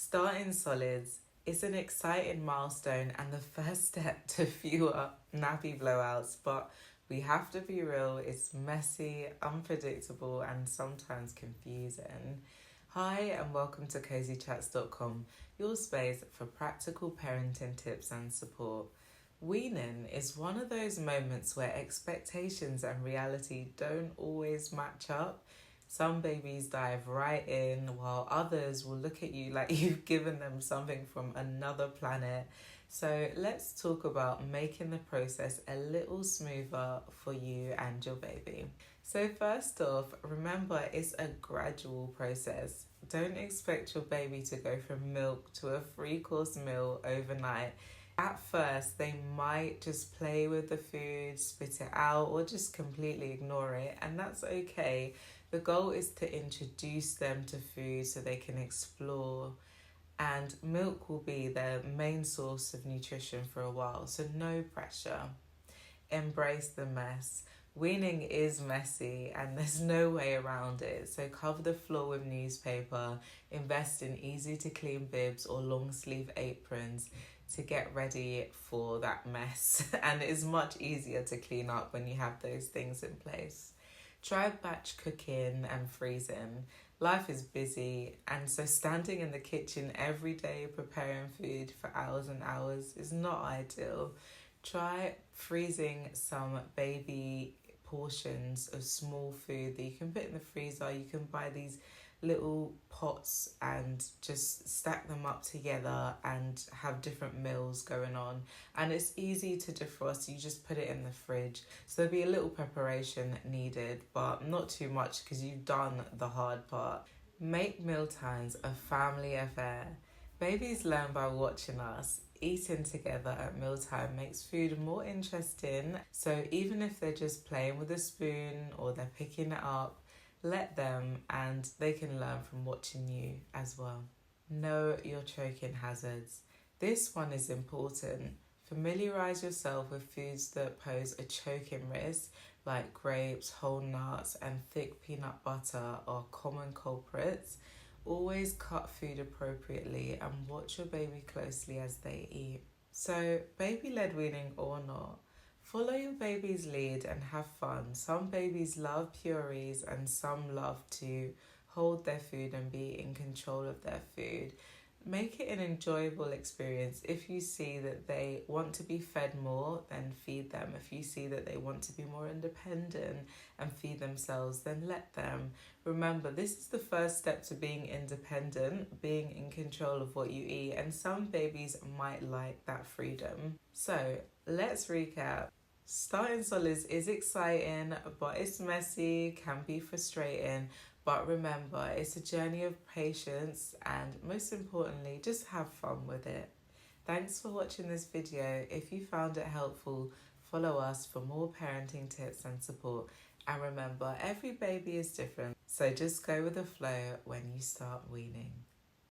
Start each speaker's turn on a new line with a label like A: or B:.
A: Starting solids is an exciting milestone and the first step to fewer nappy blowouts, but we have to be real, it's messy, unpredictable, and sometimes confusing. Hi, and welcome to cozychats.com, your space for practical parenting tips and support. Weaning is one of those moments where expectations and reality don't always match up. Some babies dive right in, while others will look at you like you've given them something from another planet. So let's talk about making the process a little smoother for you and your baby. So first off, remember it's a gradual process. Don't expect your baby to go from milk to a 3-course meal overnight. At first, they might just play with the food, spit it out, or just completely ignore it, and that's okay. The goal is to introduce them to food so they can explore, and milk will be their main source of nutrition for a while, so no pressure. Embrace the mess. Weaning is messy and there's no way around it, so cover the floor with newspaper, invest in easy to clean bibs or long sleeve aprons to get ready for that mess. And it is much easier to clean up when you have those things in place. Try batch cooking and freezing. Life is busy, and so standing in the kitchen every day preparing food for hours and hours is not ideal. Try freezing some baby portions of small food that you can put in the freezer. You can buy these little pots and just stack them up together and have different meals going on, and it's easy to defrost. You just put it in the fridge, so there'll be a little preparation needed, but not too much because you've done the hard part. Make mealtimes a family affair. Babies learn by watching us. Eating together at mealtime makes food more interesting, so even if they're just playing with a spoon or they're picking it up, let them, and they can learn from watching you as well. Know your choking hazards. This one is important. Familiarise yourself with foods that pose a choking risk, like grapes, whole nuts, and thick peanut butter are common culprits. Always cut food appropriately and watch your baby closely as they eat. So, baby led weaning or not, follow your baby's lead and have fun. Some babies love purees and some love to hold their food and be in control of their food. Make it an enjoyable experience. If you see that they want to be fed more, then feed them. If you see that they want to be more independent and feed themselves, then let them. Remember, this is the first step to being independent, being in control of what you eat, and some babies might like that freedom. So let's recap. Starting solids is exciting, but it's messy, can be frustrating. But remember, it's a journey of patience and most importantly, just have fun with it. Thanks for watching this video. If you found it helpful, follow us for more parenting tips and support. And remember, every baby is different, so just go with the flow when you start weaning.